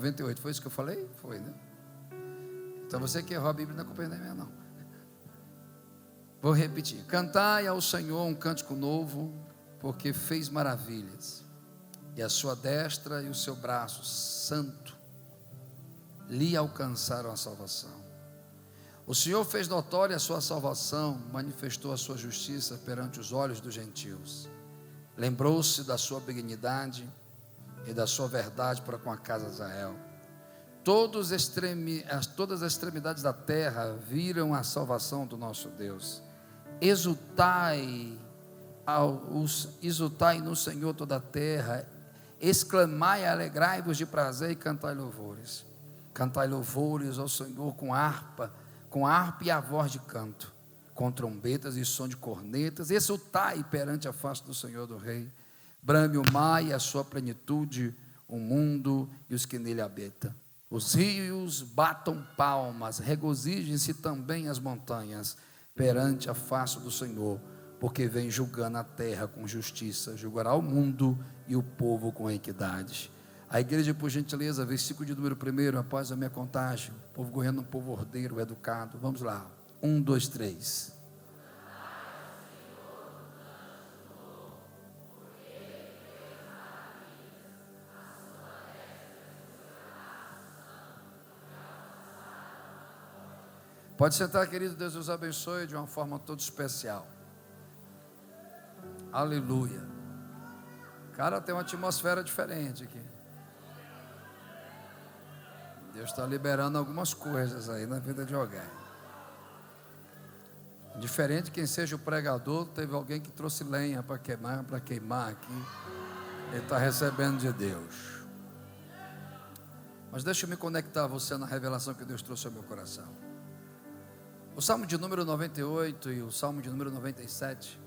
98, foi isso que eu falei? Foi, né? Então você que errou a Bíblia não é culpa minha, não. Vou repetir: cantai ao Senhor um cântico novo, porque fez maravilhas, e a sua destra e o seu braço santo lhe alcançaram a salvação. O Senhor fez notória a sua salvação, manifestou a sua justiça perante os olhos dos gentios. Lembrou-se da sua benignidade e da sua verdade para com a casa de Israel. Todas as extremidades da terra viram a salvação do nosso Deus. Exultai no Senhor toda a terra, exclamai, alegrai-vos de prazer e cantai louvores. Cantai louvores ao Senhor com harpa e a voz de canto, com trombetas e som de cornetas. Exultai perante a face do Senhor do Rei. Brame o mar e a sua plenitude, o mundo e os que nele habitam. Os rios batam palmas, regozijem-se também as montanhas perante a face do Senhor, porque vem julgando a terra com justiça, julgará o mundo e o povo com equidade. A igreja, por gentileza, versículo de número 1, após a minha contagem. O povo goiano é um povo ordeiro, educado. Vamos lá, 1, 2, 3. Pode sentar, querido. Deus os abençoe de uma forma toda especial. Aleluia. Cara, tem uma atmosfera diferente aqui. Deus está liberando algumas coisas aí na vida de alguém. Diferente de quem seja o pregador, teve alguém que trouxe lenha para queimar aqui. Ele está recebendo de Deus. Mas deixa eu me conectar a você na revelação que Deus trouxe ao meu coração. O Salmo de número 98 e o Salmo de número 97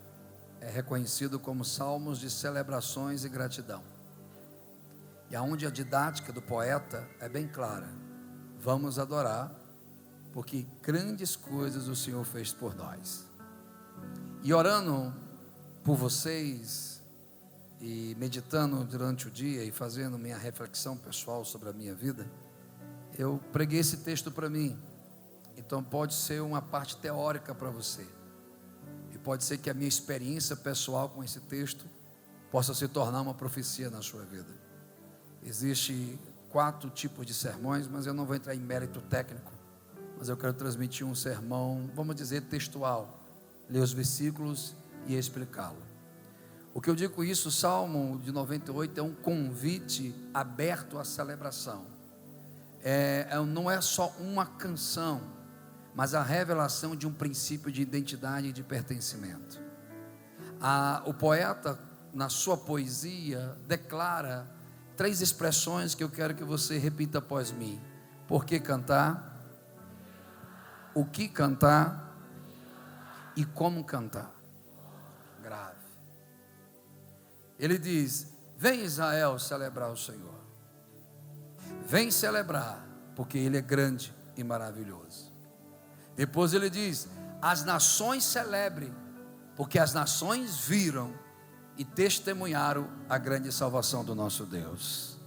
é reconhecido como salmos de celebrações e gratidão. E aonde a didática do poeta é bem clara: vamos adorar, porque grandes coisas o Senhor fez por nós. E orando por vocês, e meditando durante o dia, e fazendo minha reflexão pessoal sobre a minha vida, eu preguei esse texto para mim. Então pode ser uma parte teórica para você, e pode ser que a minha experiência pessoal com esse texto possa se tornar uma profecia na sua vida. Existem 4 tipos de sermões, mas eu não vou entrar em mérito técnico, mas eu quero transmitir um sermão, vamos dizer, textual, ler os versículos e explicá-lo. O que eu digo com isso, o Salmo de 98 é um convite aberto à celebração. Não é só uma canção, mas a revelação de um princípio de identidade e de pertencimento. O poeta, na sua poesia, declara 3 expressões que eu quero que você repita após mim: por que cantar, o que cantar e como cantar. Grave. Ele diz: vem Israel celebrar o Senhor, vem celebrar, porque Ele é grande e maravilhoso. Depois ele diz: as nações celebrem, porque as nações viram e testemunharam a grande salvação do nosso Deus.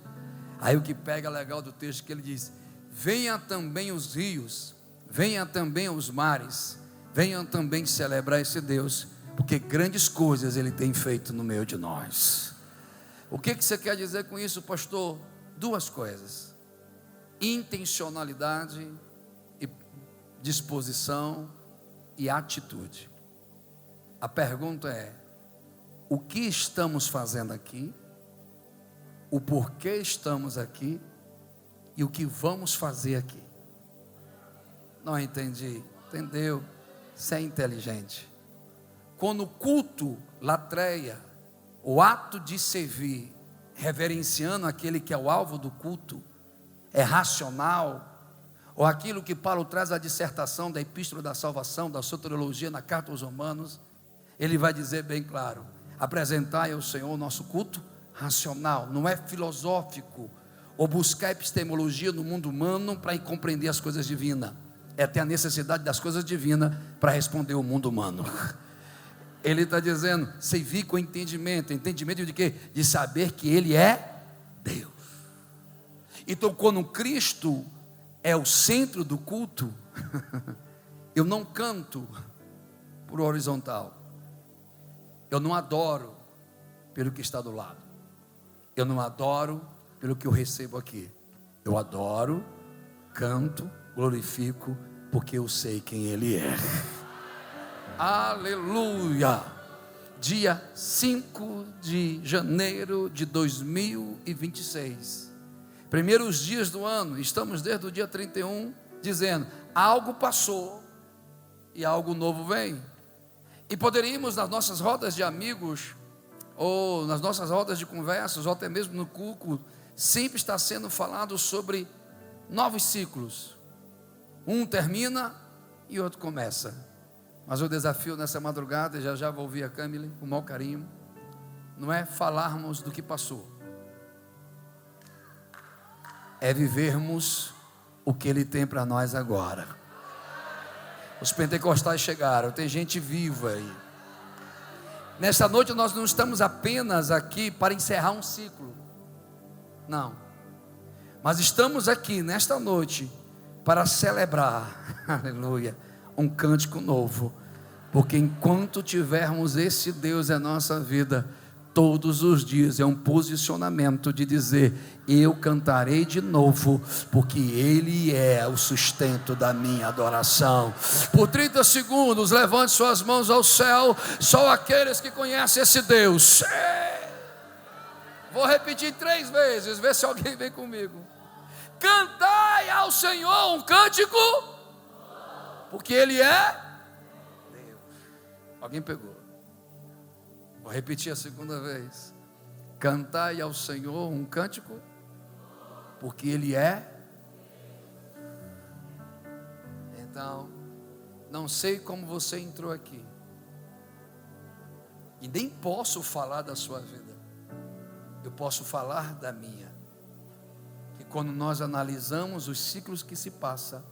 Aí o que pega legal do texto que ele diz: venha também os rios, venha também os mares, venham também celebrar esse Deus, porque grandes coisas Ele tem feito no meio de nós. O que você quer dizer com isso, pastor? 2 coisas: intencionalidade, e disposição e atitude. A pergunta é: o que estamos fazendo aqui, o porquê estamos aqui e o que vamos fazer aqui? Não entendi. Entendeu? Você é inteligente. Quando o culto latreia, o ato de servir, reverenciando aquele que é o alvo do culto, é racional, ou aquilo que Paulo traz a dissertação da Epístola da Salvação, da soteriologia na Carta aos Romanos, ele vai dizer bem claro: apresentai ao Senhor o nosso culto racional, não é filosófico, ou buscar epistemologia no mundo humano para compreender as coisas divinas. É ter a necessidade das coisas divinas para responder o mundo humano. Ele está dizendo: servir com entendimento. Entendimento de quê? De saber que Ele é Deus. Então, quando Cristo é o centro do culto, eu não canto por horizontal, eu não adoro pelo que está do lado, eu não adoro pelo que eu recebo aqui, eu adoro, canto, glorifico, porque eu sei quem Ele é. Aleluia! Dia 5 de janeiro de 2026, primeiros dias do ano, estamos desde o dia 31, dizendo, algo passou e algo novo vem. E poderíamos nas nossas rodas de amigos, ou nas nossas rodas de conversas, ou até mesmo no culto, sempre está sendo falado sobre novos ciclos. Um termina e outro começa. Mas o desafio nessa madrugada, já vou ouvir a Camille com o maior carinho, não é falarmos do que passou, é vivermos o que Ele tem para nós agora. Os pentecostais chegaram, tem gente viva aí. Nesta noite nós não estamos apenas aqui para encerrar um ciclo, não, mas estamos aqui nesta noite para celebrar, aleluia, um cântico novo, porque enquanto tivermos esse Deus em nossa vida, todos os dias é um posicionamento de dizer, eu cantarei de novo, porque Ele é o sustento da minha adoração. Por 30 segundos, levante suas mãos ao céu, só aqueles que conhecem esse Deus. Vou repetir 3 vezes, ver se alguém vem comigo. Cantai ao Senhor um cântico, porque Ele é Deus. Alguém pegou? Vou repetir a segunda vez. Cantai ao Senhor um cântico, porque Ele é. Então, não sei como você entrou aqui, e nem posso falar da sua vida, eu posso falar da minha. Que quando nós analisamos os ciclos que se passam,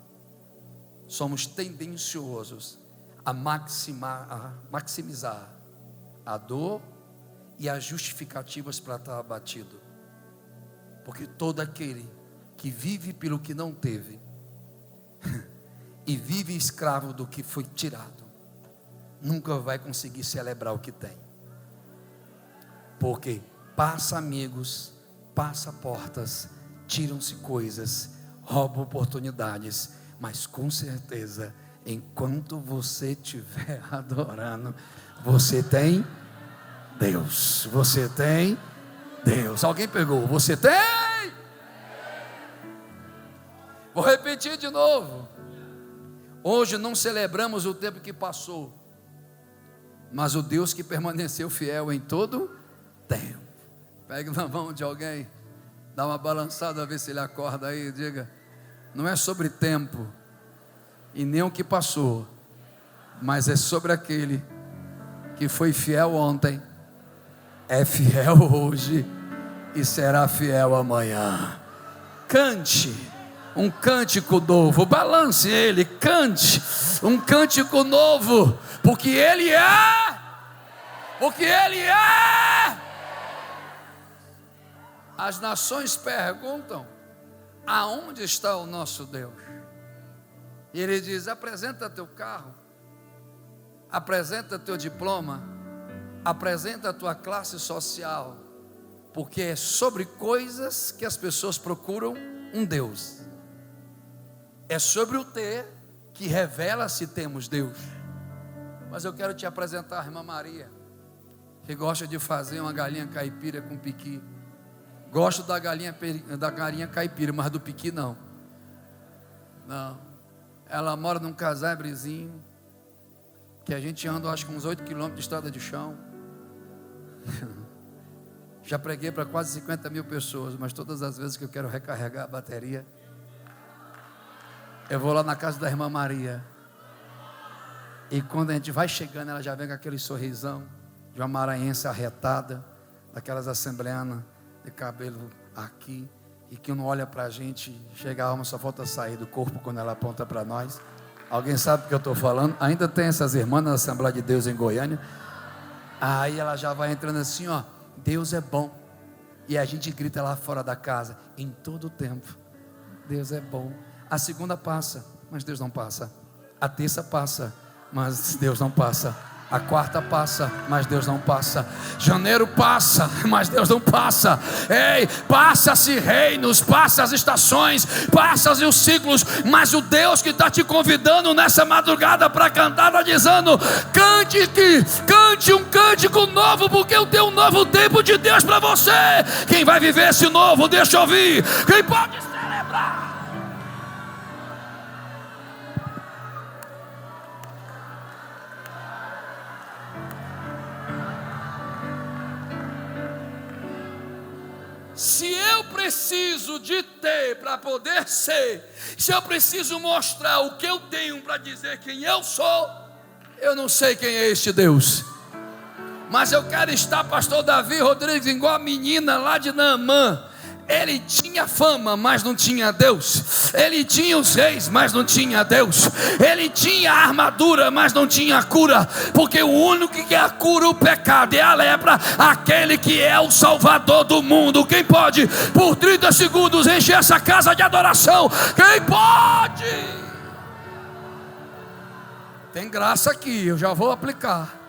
somos tendenciosos a maximizar a dor e as justificativas para estar abatido, porque todo aquele que vive pelo que não teve e vive escravo do que foi tirado, nunca vai conseguir celebrar o que tem, porque passa amigos, passa portas, tiram-se coisas, roubam oportunidades, mas com certeza, enquanto você estiver adorando, você tem Deus. Você tem Deus. Alguém pegou? Você tem? Vou repetir de novo. Hoje não celebramos o tempo que passou, mas o Deus que permaneceu fiel em todo tempo. Pegue na mão de alguém, dá uma balançada, ver se ele acorda aí, diga, não é sobre tempo e nem o que passou, mas é sobre aquele que foi fiel ontem, é fiel hoje e será fiel amanhã. Cante um cântico novo, balance ele, cante um cântico novo, porque Ele é, porque Ele é. As nações perguntam, aonde está o nosso Deus? E Ele diz, apresenta teu carro, apresenta teu diploma, apresenta a tua classe social, porque é sobre coisas que as pessoas procuram um Deus. É sobre o ter que revela se temos Deus. Mas eu quero te apresentar a irmã Maria, que gosta de fazer uma galinha caipira com piqui. Gosto da galinha caipira, mas do piqui não. Não. Ela mora num casabrezinho, que a gente anda, acho que uns 8 quilômetros de estrada de chão. Já preguei para quase 50 mil pessoas, mas todas as vezes que eu quero recarregar a bateria, eu vou lá na casa da irmã Maria. E quando a gente vai chegando, ela já vem com aquele sorrisão de uma maranhense arretada, daquelas assembleanas de cabelo aqui, e que não olha para a gente, chega a alma, só falta sair do corpo quando ela aponta para nós. Alguém sabe o que eu estou falando? Ainda tem essas irmãs na Assembleia de Deus em Goiânia. Aí ela já vai entrando assim, ó, Deus é bom, E a gente grita lá fora da casa: em todo tempo, Deus é bom. A segunda passa, mas Deus não passa. A terça passa, mas Deus não passa. A quarta passa, mas Deus não passa. Janeiro passa, mas Deus não passa. Ei, passa-se reinos, passa as estações, passa-se os ciclos, mas o Deus que está te convidando nessa madrugada para cantar, está dizendo: cante um cântico novo, porque eu tenho um novo tempo de Deus para você. Quem vai viver esse novo, deixa eu ouvir. Quem pode celebrar? Se eu preciso de ter para poder ser, se eu preciso mostrar o que eu tenho para dizer quem eu sou, eu não sei quem é este Deus. Mas eu quero estar, pastor Davi Rodrigues, igual a menina lá de Naamã. Ele tinha fama, mas não tinha Deus. Ele tinha os reis, mas não tinha Deus. Ele tinha a armadura, mas não tinha cura. Porque o único que cura o pecado é a lepra. Aquele que é o Salvador do mundo. Quem pode, por 30 segundos, encher essa casa de adoração? Quem pode? Tem graça aqui, eu já vou aplicar.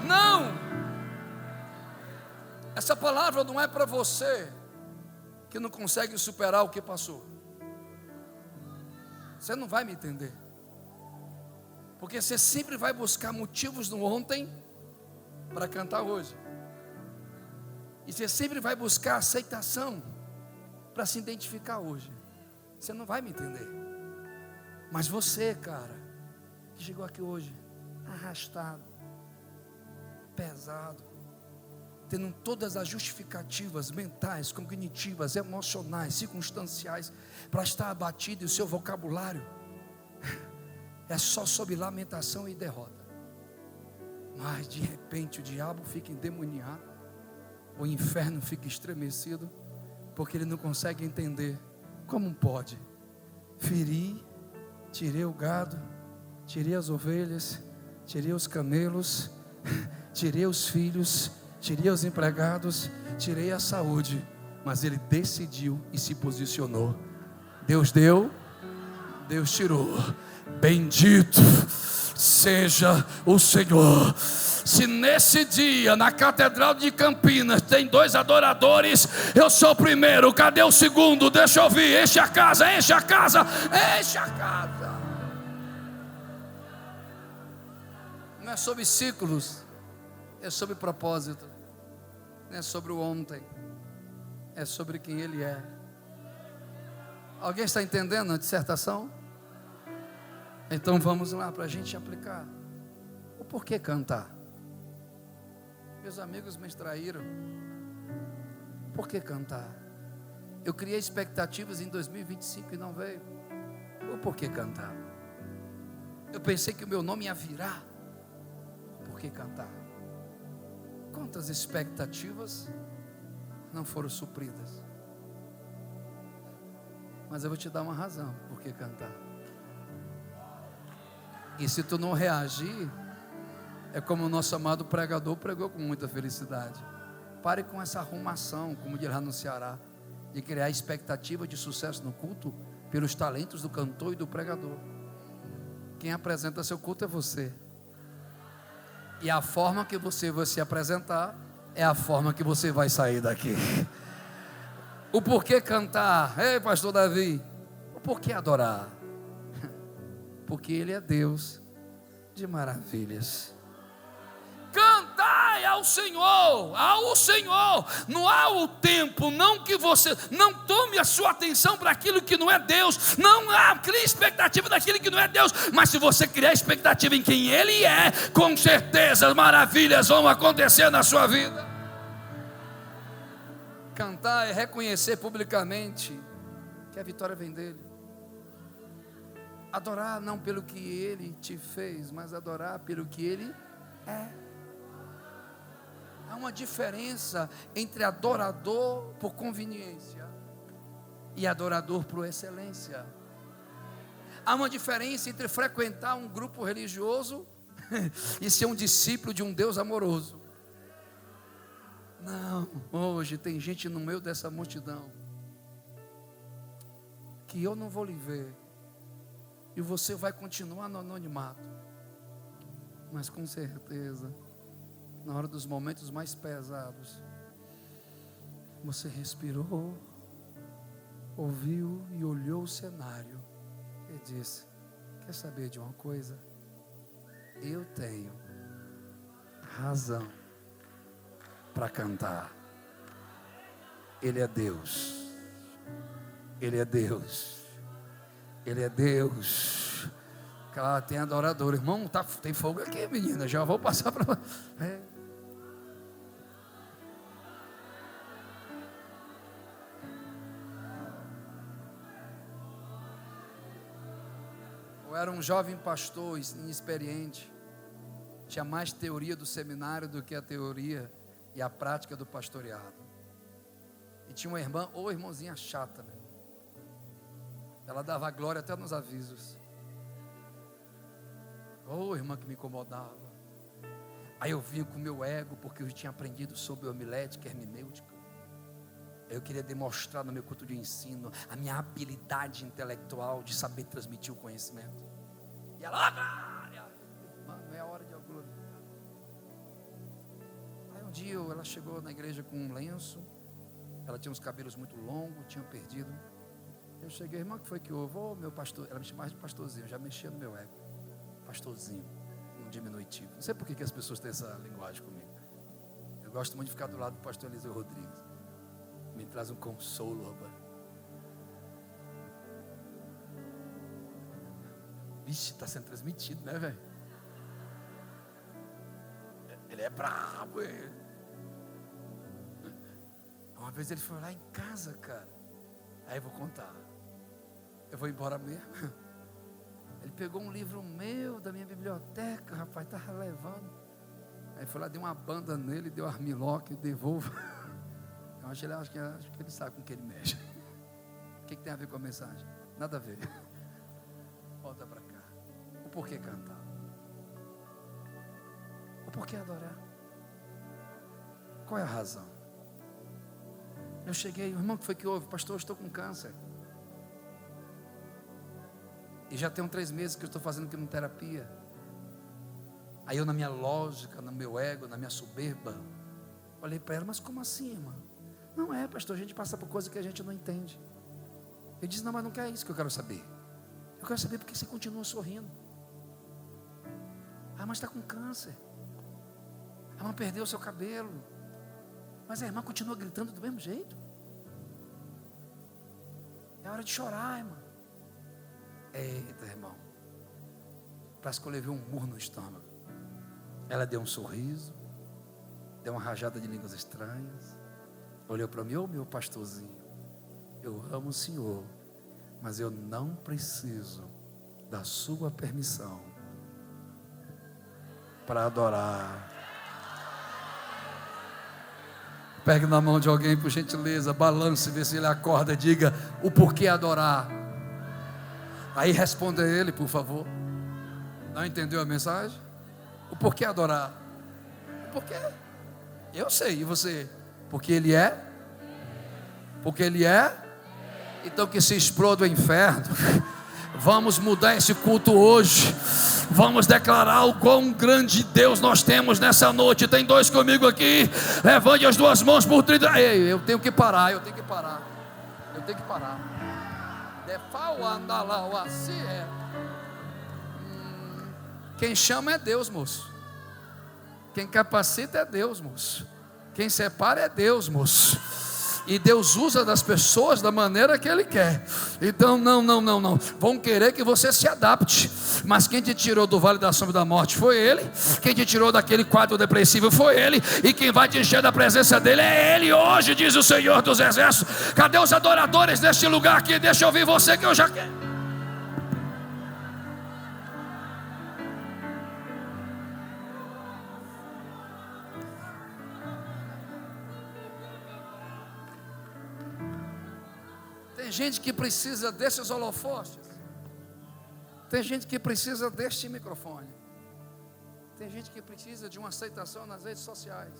Não, essa palavra não é para você que não consegue superar o que passou. Você não vai me entender, porque você sempre vai buscar motivos no ontem para cantar hoje, e você sempre vai buscar aceitação para se identificar hoje. Você não vai me entender. Mas você, cara, que chegou aqui hoje arrastado, pesado, tendo todas as justificativas mentais, cognitivas, emocionais, circunstanciais para estar abatido, e o seu vocabulário é só sobre lamentação e derrota. Mas de repente o diabo fica endemoniado, o inferno fica estremecido, porque ele não consegue entender. Como pode? Feri, tirei o gado, tirei as ovelhas, tirei os camelos, tirei os filhos, tirei os empregados, tirei a saúde, mas ele decidiu e se posicionou. Deus deu, Deus tirou. Bendito seja o Senhor. Se nesse dia, na Catedral de Campinas, tem 2 adoradores, eu sou o primeiro. Cadê o segundo? Deixa eu ouvir. Enche a casa, enche a casa, enche a casa. Não é sobre ciclos, é sobre propósito. Não é sobre o ontem, é sobre quem Ele é. Alguém está entendendo a dissertação? Então vamos lá para a gente aplicar. O porquê cantar? Meus amigos me extraíram. Por que cantar? Eu criei expectativas em 2025 e não veio. Por que cantar? Eu pensei que o meu nome ia virar. Por que cantar? Quantas expectativas não foram supridas? Mas eu vou te dar uma razão por que cantar. E se tu não reagir, é como o nosso amado pregador pregou com muita felicidade. Pare com essa arrumação, como diz lá no Ceará, de criar expectativa de sucesso no culto pelos talentos do cantor e do pregador. Quem apresenta seu culto é você. E a forma que você vai se apresentar é a forma que você vai sair daqui. O porquê cantar? Ei, pastor Davi, o porquê adorar? Porque Ele é Deus de maravilhas. Cantai ao Senhor, ao Senhor. Não há o tempo, não que você não tome a sua atenção para aquilo que não é Deus. Não há, crie expectativa daquilo que não é Deus. Mas se você criar expectativa em quem Ele é, com certeza maravilhas vão acontecer na sua vida. Cantar é reconhecer publicamente que a vitória vem dEle. Adorar não pelo que Ele te fez, mas adorar pelo que Ele é. Há uma diferença entre adorador por conveniência e adorador por excelência. Há uma diferença entre frequentar um grupo religioso e ser um discípulo de um Deus amoroso. Não, hoje tem gente no meio dessa multidão que eu não vou lhe ver, e você vai continuar no anonimato, mas com certeza, na hora dos momentos mais pesados, você respirou, ouviu e olhou o cenário e disse: quer saber de uma coisa? Eu tenho razão para cantar. Ele é Deus. Ele é Deus. Ele é Deus. Claro, tem adorador. Irmão, tem fogo aqui, menina. Já vou passar para... Eu era um jovem pastor inexperiente. Tinha mais teoria do seminário do que a teoria e a prática do pastoreado. E tinha uma irmã, ou irmãzinha chata, né? Ela dava glória até nos avisos. Irmã que me incomodava. Aí eu vinha com o meu ego, porque eu tinha aprendido sobre homilética, hermenêutica. Eu queria demonstrar no meu culto de ensino a minha habilidade intelectual de saber transmitir o conhecimento. E ela, mano, é a hora de glória. Aí um dia ela chegou na igreja com um lenço. Ela tinha uns cabelos muito longos, tinha perdido. Eu cheguei, irmã, que foi que houve? Meu pastor, ela me chamava de pastorzinho, já mexia no meu ego. Pastorzinho, um diminutivo. Não sei por que as pessoas têm essa linguagem comigo. Eu gosto muito de ficar do lado do pastor Eliseu Rodrigues. Me traz um consolo, rapaz. Vixe, está sendo transmitido, né, velho? Ele é brabo, ele. Uma vez ele foi lá em casa, cara. Aí eu vou contar. Eu vou embora mesmo. Ele pegou um livro meu, da minha biblioteca, rapaz, estava levando. Aí foi lá, deu uma banda nele, deu armlock, devolvo. Eu acho que ele sabe com que ele mexe. O que tem a ver com a mensagem? Nada a ver. Volta para cá. O porquê cantar? O porquê adorar? Qual é a razão? Eu cheguei, irmão, o que foi que houve? Pastor, eu estou com câncer. E já tem 3 meses que eu estou fazendo quimioterapia. Aí eu, na minha lógica, no meu ego, na minha soberba, olhei para ela, mas como assim, irmã? Não é, pastor, a gente passa por coisa que a gente não entende. Eu disse, não, mas não é isso que eu quero saber. Eu quero saber porque você continua sorrindo. Ah, mas está com câncer. A irmã perdeu o seu cabelo. Mas a irmã continua gritando do mesmo jeito. É hora de chorar, irmã. Eita, irmão. Parece que eu levei um murro no estômago. Ela deu um sorriso, deu uma rajada de línguas estranhas, olhou para mim, meu pastorzinho, eu amo o Senhor, mas eu não preciso da sua permissão para adorar. Pegue na mão de alguém, por gentileza, balance, vê se ele acorda, diga o porquê adorar. Aí responda ele, por favor. Não entendeu a mensagem? O porquê adorar? O porquê? Eu sei, e você? Porque Ele é? Porque Ele é? Então que se exploda o inferno. Vamos mudar esse culto hoje. Vamos declarar o quão grande Deus nós temos nessa noite. Tem 2 comigo aqui. Levante as 2 mãos por 30. Ei, eu tenho que parar. Quem chama é Deus, moço. Quem capacita é Deus, moço. Quem separa é Deus, moço. E Deus usa das pessoas da maneira que Ele quer. Então não vão querer que você se adapte. Mas quem te tirou do vale da sombra da morte foi Ele. Quem te tirou daquele quadro depressivo foi Ele. E quem vai te encher da presença dEle é Ele hoje, diz o Senhor dos Exércitos. Cadê os adoradores deste lugar aqui? Deixa eu ouvir você que eu já quero. Tem gente que precisa desses holofotes. Tem gente que precisa deste microfone. Tem gente que precisa de uma aceitação nas redes sociais.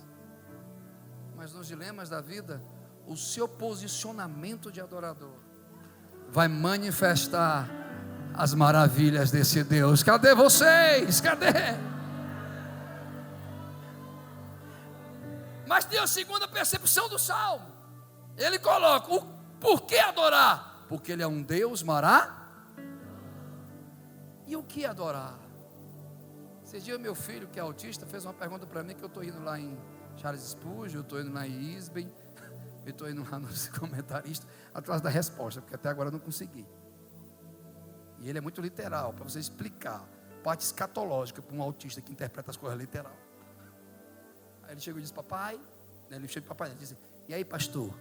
Mas nos dilemas da vida, o seu posicionamento de adorador vai manifestar as maravilhas desse Deus. Cadê vocês? Cadê? Mas tem a segunda percepção do Salmo. Ele coloca, por que adorar? Porque Ele é um Deus maravilhoso. E o que adorar? Esse dia meu filho, que é autista, fez uma pergunta para mim, que eu estou indo lá em Charles Spurgeon, eu estou indo lá em Isben, eu estou indo lá nos comentaristas, atrás da resposta, porque até agora eu não consegui. E ele é muito literal, para você explicar, parte escatológica para um autista que interpreta as coisas literal. Aí ele chegou e disse, papai, ele chega para papai, ele disse, e aí pastor?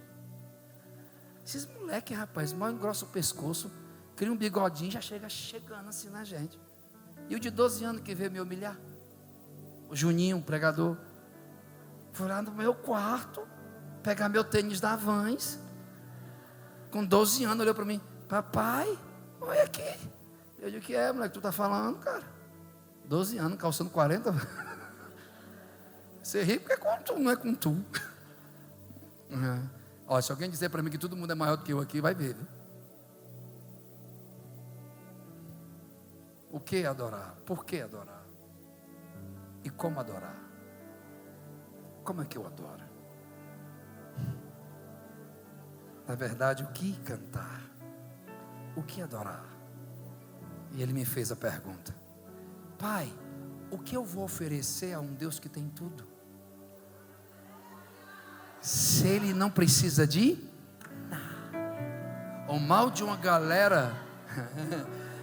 Esses moleques, rapaz, mal engrossa o pescoço, cria um bigodinho, já chegando assim na gente. E o de 12 anos que veio me humilhar, o Juninho, um pregador, foi lá no meu quarto, pegar meu tênis da Vans, com 12 anos, olhou para mim, papai, olha aqui. Eu digo, que é, moleque, tu tá falando, cara? 12 anos, calçando 40. Você ri porque é com tu, não é com tu. Olha, se alguém dizer para mim que todo mundo é maior do que eu aqui, vai ver, viu? O que adorar? Por que adorar? E como adorar? Como é que eu adoro? Na verdade, o que cantar? O que adorar? E ele me fez a pergunta, pai, o que eu vou oferecer a um Deus que tem tudo? Se Ele não precisa de nada. O mal de uma galera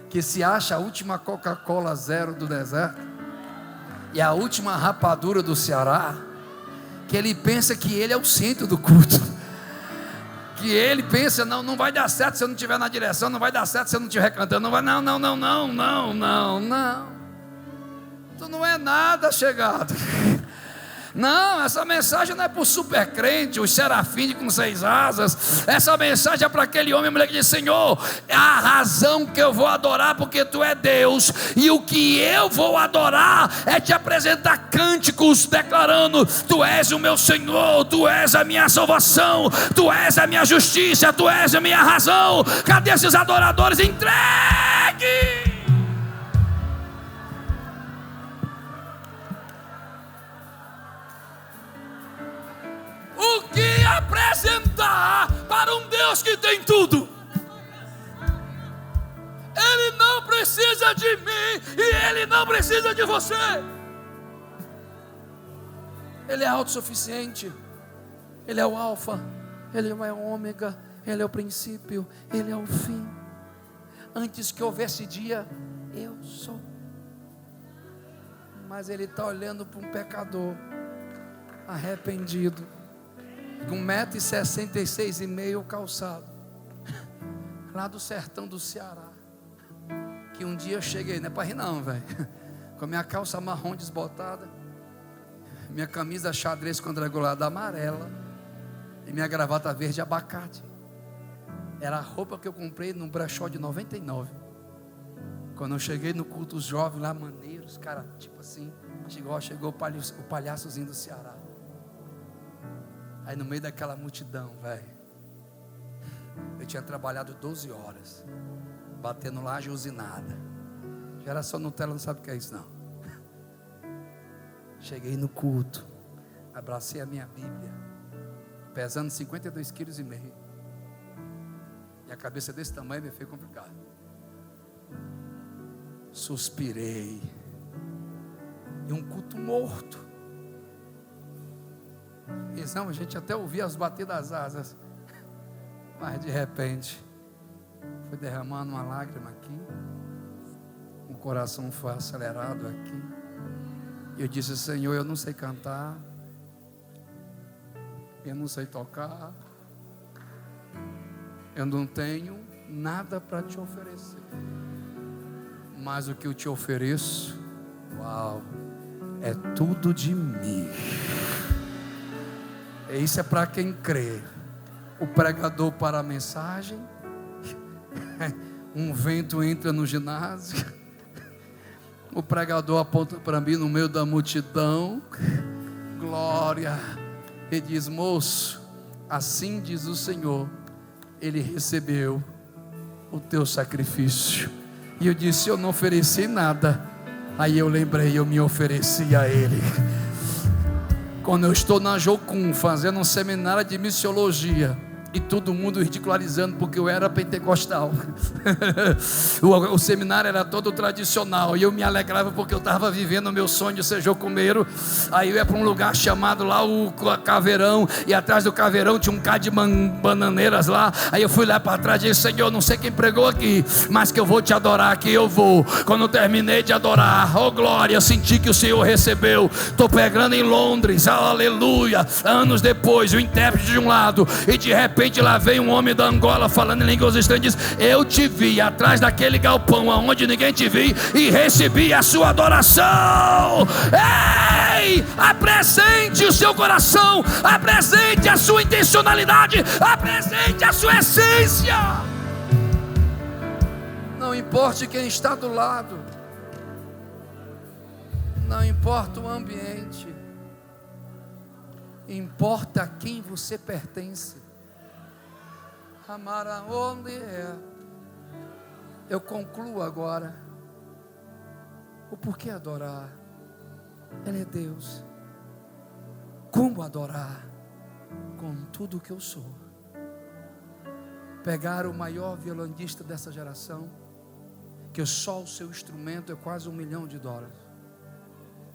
que se acha a última Coca-Cola zero do deserto e a última rapadura do Ceará, que ele pensa que ele é o centro do culto, que ele pensa, não vai dar certo se eu não estiver na direção, não vai dar certo se eu não estiver cantando, não vai, não, tu não é nada chegado. Não, essa mensagem não é para o super crente, os serafins com 6 asas. Essa mensagem é para aquele homem e mulher que diz, Senhor, é a razão que eu vou adorar, porque Tu é Deus, e o que eu vou adorar é Te apresentar cânticos declarando, Tu és o meu Senhor, Tu és a minha salvação, Tu és a minha justiça, Tu és a minha razão. Cadê esses adoradores? Entregue! O que apresentar para um Deus que tem tudo? Ele não precisa de mim e Ele não precisa de você. Ele é autossuficiente. Ele é o alfa, Ele é o ômega, Ele é o princípio, Ele é o fim. Antes que houvesse dia, eu sou. Mas Ele está olhando para um pecador arrependido, com 1,66 m calçado, lá do sertão do Ceará, que um dia eu cheguei, não é para rir não, velho, com a minha calça marrom desbotada, minha camisa xadrez quadriculada amarela, e minha gravata verde abacate. Era a roupa que eu comprei num brechó de 99. Quando eu cheguei no culto, os jovens lá, maneiros, cara, tipo assim, chegou o palhaçozinho do Ceará. Aí no meio daquela multidão, velho, eu tinha trabalhado 12 horas, batendo laje usinada. Geração Nutella não sabe o que é isso não. Cheguei no culto, abracei a minha Bíblia, pesando 52,5 kg. E a cabeça desse tamanho me foi complicado. Suspirei. E um culto morto. Não, a gente até ouvia as batidas das asas, mas de repente foi derramando uma lágrima aqui, o coração foi acelerado aqui, e eu disse, Senhor, eu não sei cantar, eu não sei tocar, eu não tenho nada para te oferecer, mas o que eu te ofereço, uau, é tudo de mim. Isso é para quem crê. O pregador para a mensagem, um vento entra no ginásio, O pregador aponta para mim no meio da multidão. Glória. E diz: moço, assim diz o Senhor, Ele recebeu o teu sacrifício. E eu disse: eu não ofereci nada. Aí eu lembrei, eu me ofereci a Ele. Quando eu estou na Jocum fazendo um seminário de missiologia, e todo mundo ridicularizando porque eu era pentecostal. O seminário era todo tradicional, e eu me alegrava porque eu estava vivendo o meu sonho de ser jocumeiro. Aí eu ia para um lugar chamado lá o Caveirão, e atrás do Caveirão tinha um cá de bananeiras lá. Aí eu fui lá para trás e disse: Senhor, não sei quem pregou aqui, mas que eu vou te adorar aqui, eu vou. Quando eu terminei de adorar, oh glória, eu senti que o Senhor recebeu. Estou pregando em Londres, aleluia. Anos depois, o intérprete de um lado, e de repente lá veio um homem da Angola falando em línguas estranhas. Eu te vi atrás daquele galpão aonde ninguém te viu, e recebi a sua adoração. Ei, apresente o seu coração, apresente a sua intencionalidade, apresente a sua essência. Não importa quem está do lado, não importa o ambiente, importa a quem você pertence. Amar aonde é. Eu concluo agora. O porquê adorar? Ele é Deus. Como adorar? Com tudo que eu sou. Pegar o maior violonista dessa geração, que só o seu instrumento é quase $1 milhão.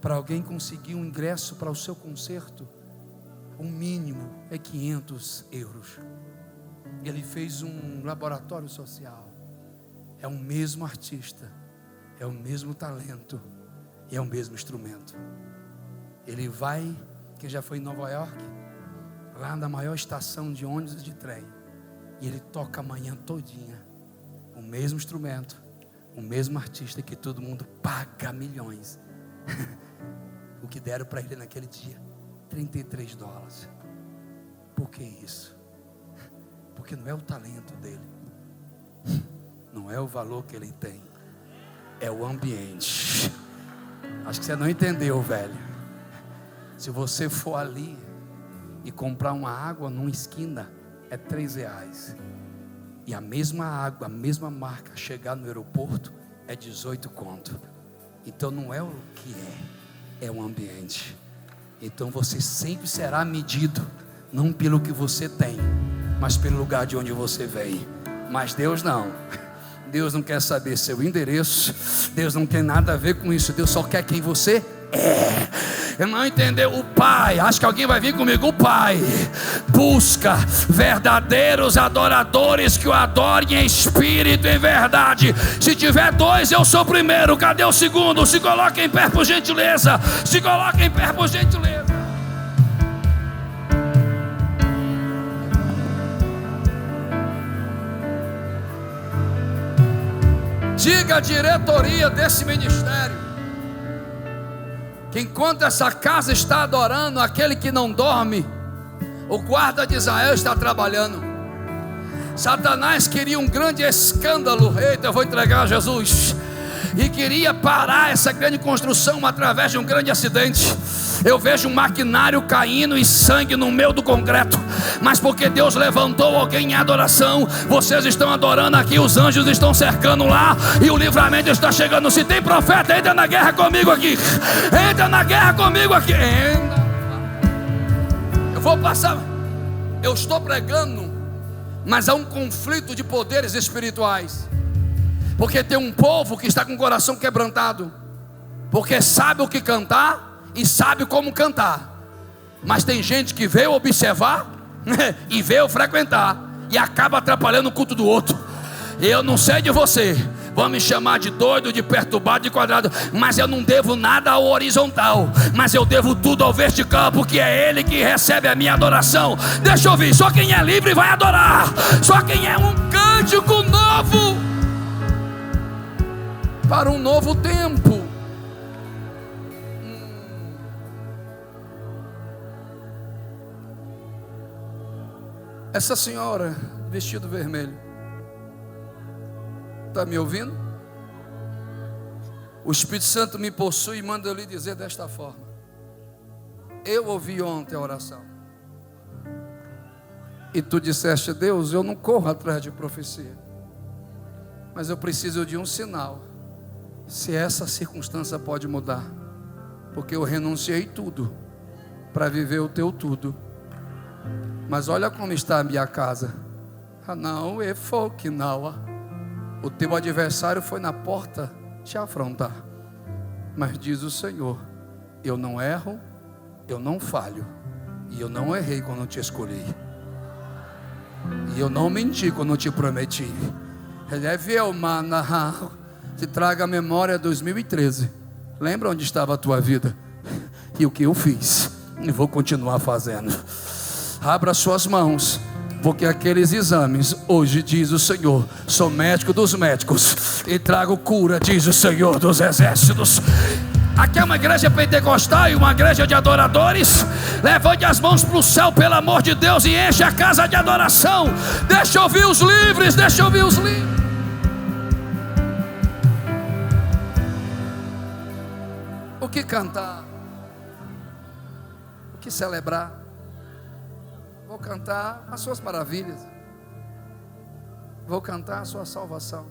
Para alguém conseguir um ingresso para o seu concerto, o mínimo é €500. Ele fez um laboratório social. É o mesmo artista, é o mesmo talento, e é o mesmo instrumento. Ele vai, quem já foi em Nova York, lá na maior estação de ônibus e de trem, e ele toca a manhã todinha, o mesmo instrumento, o mesmo artista, que todo mundo paga milhões. O que deram para ele naquele dia, $33. Por que isso? Porque não é o talento dele, não é o valor que ele tem, é o ambiente. Acho que você não entendeu, velho. Se você for ali e comprar uma água numa esquina, é R$3. E a mesma água, a mesma marca, chegar no aeroporto é 18 conto. Então não é o que é o ambiente. Então você sempre será medido, não pelo que você tem, mas pelo lugar de onde você vem. Mas Deus não. Deus não quer saber seu endereço. Deus não tem nada a ver com isso. Deus só quer quem você é. Eu não entendeu? O Pai, acho que alguém vai vir comigo. O Pai busca verdadeiros adoradores que o adorem em espírito e em verdade. Se tiver 2, eu sou o primeiro. Cadê o segundo? Se coloque em pé por gentileza. Se coloque em pé por gentileza. Diga à diretoria desse ministério que enquanto essa casa está adorando aquele que não dorme, o guarda de Israel está trabalhando. Satanás queria um grande escândalo. Eita, eu vou entregar a Jesus. E queria parar essa grande construção através de um grande acidente. Eu vejo um maquinário caindo e sangue no meio do concreto, mas porque Deus levantou alguém em adoração, vocês estão adorando aqui, os anjos estão cercando lá, e o livramento está chegando. Se tem profeta, entra na guerra comigo aqui. Entra na guerra comigo aqui. Eu vou passar. Eu estou pregando, mas há um conflito de poderes espirituais, porque tem um povo que está com o coração quebrantado, porque sabe o que cantar e sabe como cantar, mas tem gente que veio observar e veio frequentar e acaba atrapalhando o culto do outro. Eu não sei de você, vão me chamar de doido, de perturbado, de quadrado, mas eu não devo nada ao horizontal, mas eu devo tudo ao vertical, porque é Ele que recebe a minha adoração. Deixa eu ouvir, só quem é livre vai adorar, só quem é um cântico novo para um novo tempo. Essa senhora, vestido vermelho, está me ouvindo? O Espírito Santo me possui e manda eu lhe dizer desta forma: eu ouvi ontem a oração, e tu disseste: Deus, eu não corro atrás de profecia, mas eu preciso de um sinal, se essa circunstância pode mudar, porque eu renunciei tudo para viver o teu tudo. Mas olha como está a minha casa. Não, é fogo não. O teu adversário foi na porta te afrontar, mas diz o Senhor: eu não erro, eu não falho, e eu não errei quando te escolhi, e eu não menti quando te prometi. Te traga a memória 2013. Lembra onde estava a tua vida e o que eu fiz, e vou continuar fazendo. Abra suas mãos, porque aqueles exames, hoje diz o Senhor, sou médico dos médicos e trago cura, diz o Senhor dos exércitos. Aqui é uma igreja pentecostal e uma igreja de adoradores. Levante as mãos para o céu, pelo amor de Deus, e enche a casa de adoração. Deixa eu ouvir os livres, deixa eu ouvir os livres. O que cantar? O que celebrar? Vou cantar as suas maravilhas. Vou cantar a sua salvação.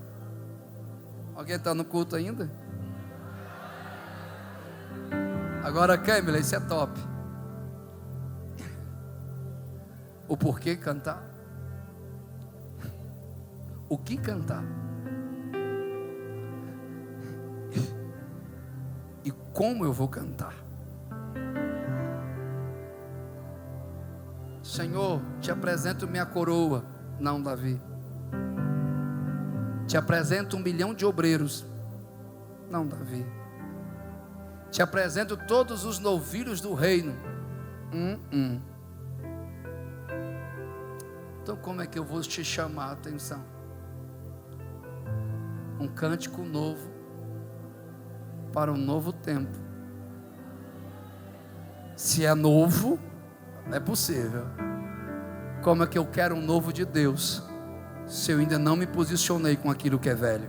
Alguém está no culto ainda? Agora, Câmara, isso é top. O porquê cantar? O que cantar? E como eu vou cantar? Senhor, te apresento minha coroa. Não, Davi. Te apresento 1 milhão de obreiros. Não, Davi. Te apresento todos os novilhos do reino. Então como é que eu vou te chamar a atenção? Um cântico novo para um novo tempo. Se é novo, é possível. Como é que eu quero um novo de Deus, se eu ainda não me posicionei com aquilo que é velho?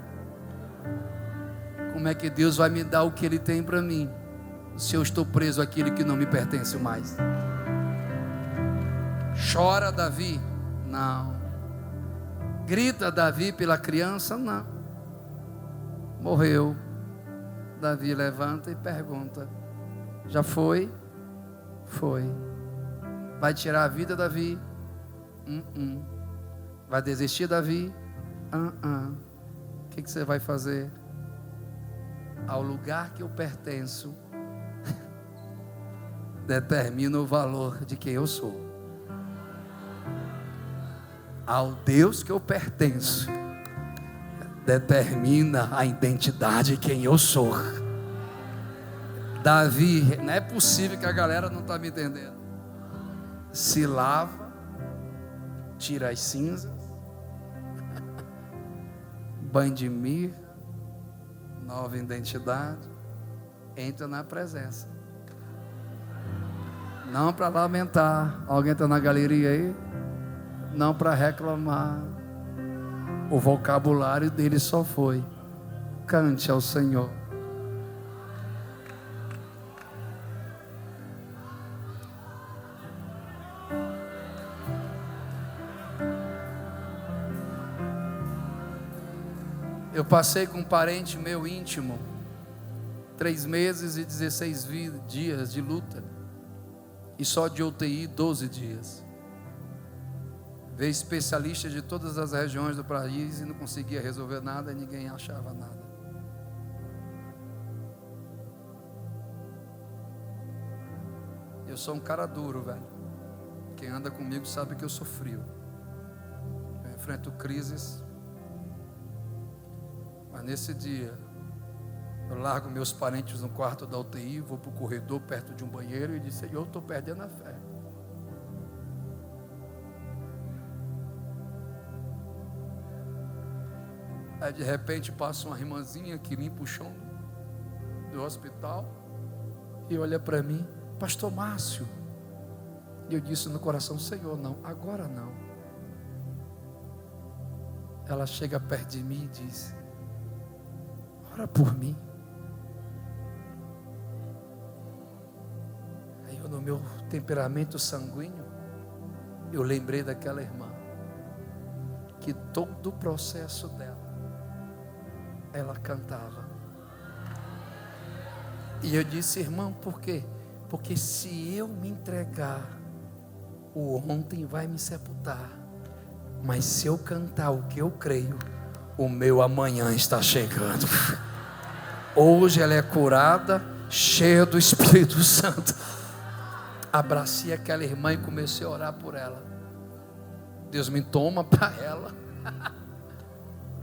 Como é que Deus vai me dar o que Ele tem para mim, se eu estou preso àquilo que não me pertence mais? Chora Davi? Não. Grita Davi pela criança? Não. Morreu. Davi levanta e pergunta: já foi? Foi. Vai tirar a vida, Davi? Vai desistir, Davi? O que você vai fazer? Ao lugar que eu pertenço determina o valor de quem eu sou. Ao Deus que eu pertenço determina a identidade de quem eu sou. Davi, não é possível que a galera não está me entendendo. Se lava, tira as cinzas, banho de mirra, nova identidade, entra na presença. Não para lamentar. Alguém está na galeria aí? Não para reclamar. O vocabulário dele só foi: cante ao Senhor. Eu passei com um parente meu íntimo 3 meses e 16 dias de luta, e só de UTI 12 dias. Veio especialistas de todas as regiões do país e não conseguia resolver nada, e ninguém achava nada. Eu sou um cara duro, velho. Quem anda comigo sabe que eu sou frio. Eu enfrento crises. Mas nesse dia, eu largo meus parentes no quarto da UTI, vou para o corredor perto de um banheiro e disse: eu estou perdendo a fé. Aí de repente passa uma irmãzinha que limpa o chão do hospital e olha para mim: pastor Márcio. E eu disse no coração: Senhor, não, agora não. Ela chega perto de mim e diz: ora por mim. no meu temperamento sanguíneo, eu lembrei daquela irmã, que todo o processo dela, ela cantava. E eu disse: irmão, por quê? Porque se eu me entregar, o ontem vai me sepultar. Mas se eu cantar o que eu creio, o meu amanhã está chegando. Hoje ela é curada, cheia do Espírito Santo. Abracei aquela irmã e comecei a orar por ela. Deus me toma para ela.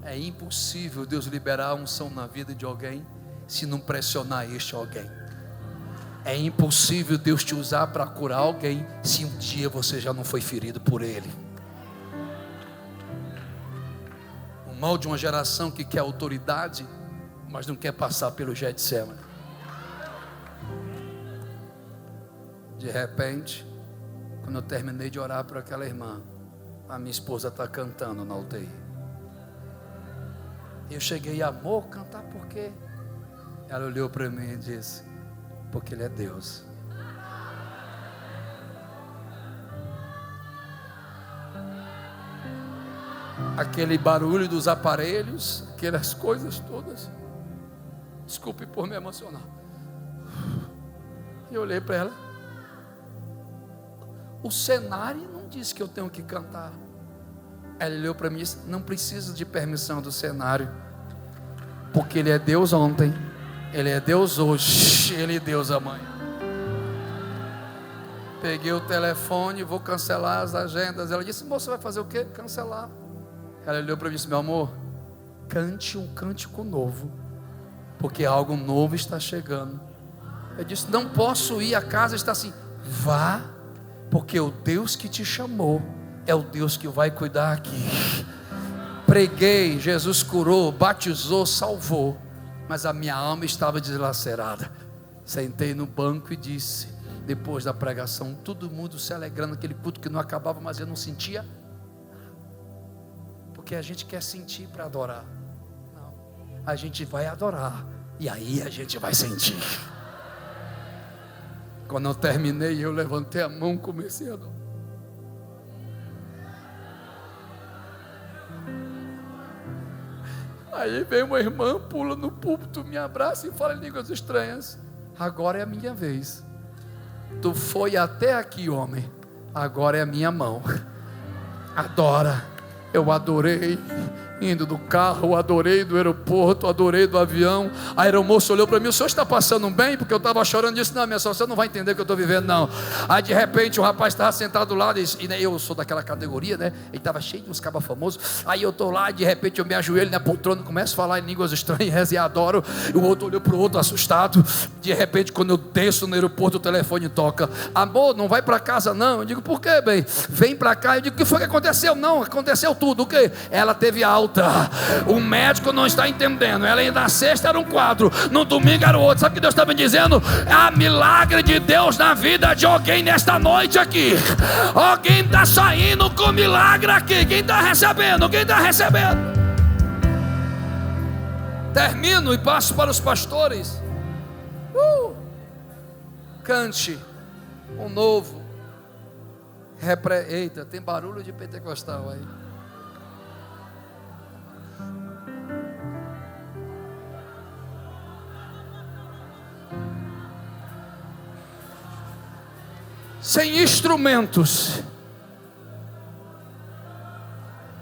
É impossível Deus liberar a unção na vida de alguém se não pressionar este alguém. É impossível Deus te usar para curar alguém se um dia você já não foi ferido por Ele. O mal de uma geração que quer autoridade, mas não quer passar pelo Getsemane. De repente, quando eu terminei de orar por aquela irmã, a minha esposa está cantando na UTI. Eu cheguei: amor, cantar por quê? Ela olhou para mim e disse: porque Ele é Deus. Aquele barulho dos aparelhos, aquelas coisas todas, desculpe por me emocionar. E eu olhei para ela. O cenário não diz que eu tenho que cantar. Ela olhou para mim e disse: não precisa de permissão do cenário, porque Ele é Deus ontem, Ele é Deus hoje, Ele é Deus amanhã. Peguei o telefone, vou cancelar as agendas. Ela disse: moça, vai fazer o quê? Cancelar. Ela olhou para mim e disse: meu amor, cante um cântico novo, porque algo novo está chegando. Eu disse: não posso ir, a casa está assim. Vá, porque o Deus que te chamou é o Deus que vai cuidar aqui. Preguei, Jesus curou, batizou, salvou, mas a minha alma estava dilacerada. Sentei no banco e disse, depois da pregação, todo mundo se alegrando, aquele culto que não acabava, mas eu não sentia. Porque a gente quer sentir para adorar. Não, a gente vai adorar e aí a gente vai sentir. Quando eu terminei, eu levantei a mão e comecei a adorar. Aí vem uma irmã, pula no púlpito, me abraça e fala em línguas estranhas. Agora é a minha vez. Tu foi até aqui, homem. Agora é a minha mão. Adora. Eu adorei indo do carro, adorei do aeroporto, adorei do avião. A aeromoça olhou para mim: o senhor está passando bem? Porque eu estava chorando e disse: não, minha senhora, você não vai entender o que eu estou vivendo, não. Aí de repente o rapaz estava sentado lá, e né, eu sou daquela categoria, né? Ele estava cheio de uns cabas famosos. Aí eu estou lá, de repente eu me ajoelho na poltrona, começo a falar em línguas estranhas e adoro. E o outro olhou para o outro assustado. De repente, quando eu desço no aeroporto, o telefone toca: amor, não vai para casa não. Eu digo: por quê, bem? Vem para cá. Eu digo: o que foi que aconteceu? Não, aconteceu tudo. O quê? Ela teve alta. O médico não está entendendo. Ela na sexta era um quadro, no domingo era o outro. Sabe o que Deus está me dizendo? É a milagre de Deus na vida de alguém nesta noite aqui. Alguém está saindo com milagre aqui. Quem está recebendo? Quem está recebendo? Termino e passo para os pastores. Cante um novo. Eita, tem barulho de pentecostal aí. Sem instrumentos.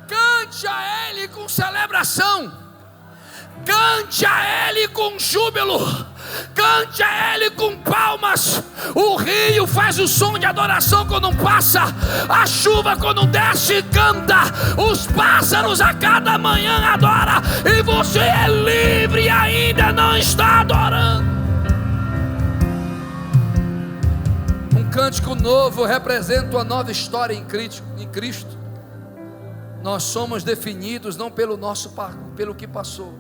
Cante a Ele com celebração. Cante a Ele com júbilo. Cante a Ele com palmas. O rio faz o som de adoração quando passa. A chuva quando desce canta. Os pássaros a cada manhã adoram. E você é livre e ainda não está adorando. Cântico novo representa uma nova história em Cristo. Nós somos definidos não pelo que passou,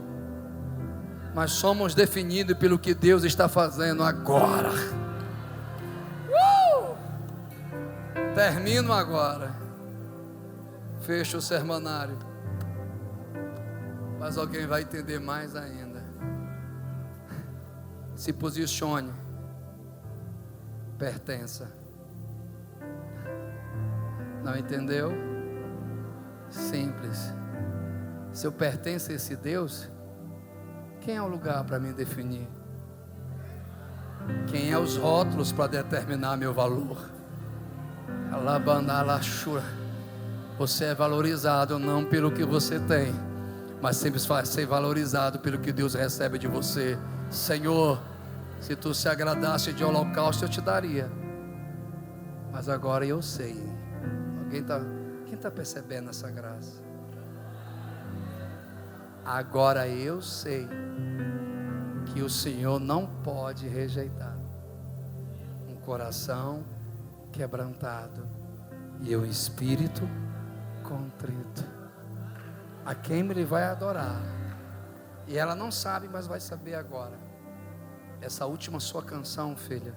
mas somos definidos pelo que Deus está fazendo agora. Termino agora. Fecho o sermonário. Mas alguém vai entender mais ainda. Se posicione. pertença. Não entendeu? Simples. Se eu pertenço a esse Deus, quem é o lugar para me definir? Quem é os rótulos para determinar meu valor? Você é valorizado não pelo que você tem, mas sempre vai ser valorizado pelo que Deus recebe de você. Senhor, se tu se agradasse de holocausto, eu te daria. Mas agora eu sei. Quem está percebendo essa graça? Agora eu sei que o Senhor não pode rejeitar um coração quebrantado e um espírito contrito. A quem Ele vai adorar. E ela não sabe, mas vai saber agora. Essa última sua canção, filha.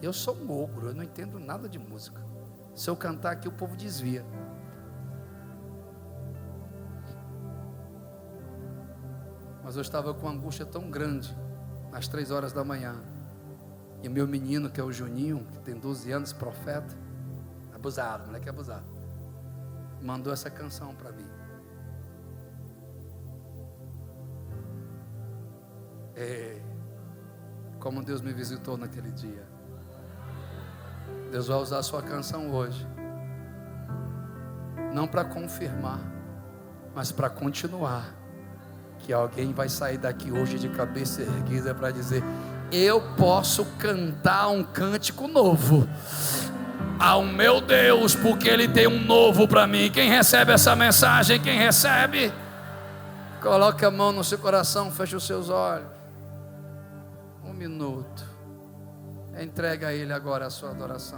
Eu sou um ogro, eu não entendo nada de música. Se eu cantar aqui, o povo desvia. Mas eu estava com uma angústia tão grande, às 3 horas da manhã. E o meu menino, que é o Juninho, que tem 12 anos, profeta, abusado, moleque abusado, mandou essa canção para mim. Como Deus me visitou naquele dia. Deus vai usar a sua canção hoje, não para confirmar, mas para continuar. Que alguém vai sair daqui hoje de cabeça erguida para dizer: eu posso cantar um cântico novo ao meu Deus, porque Ele tem um novo para mim. Quem recebe essa mensagem? Quem recebe? Coloque a mão no seu coração, feche os seus olhos. 1 minuto. Entrega a Ele agora a sua adoração.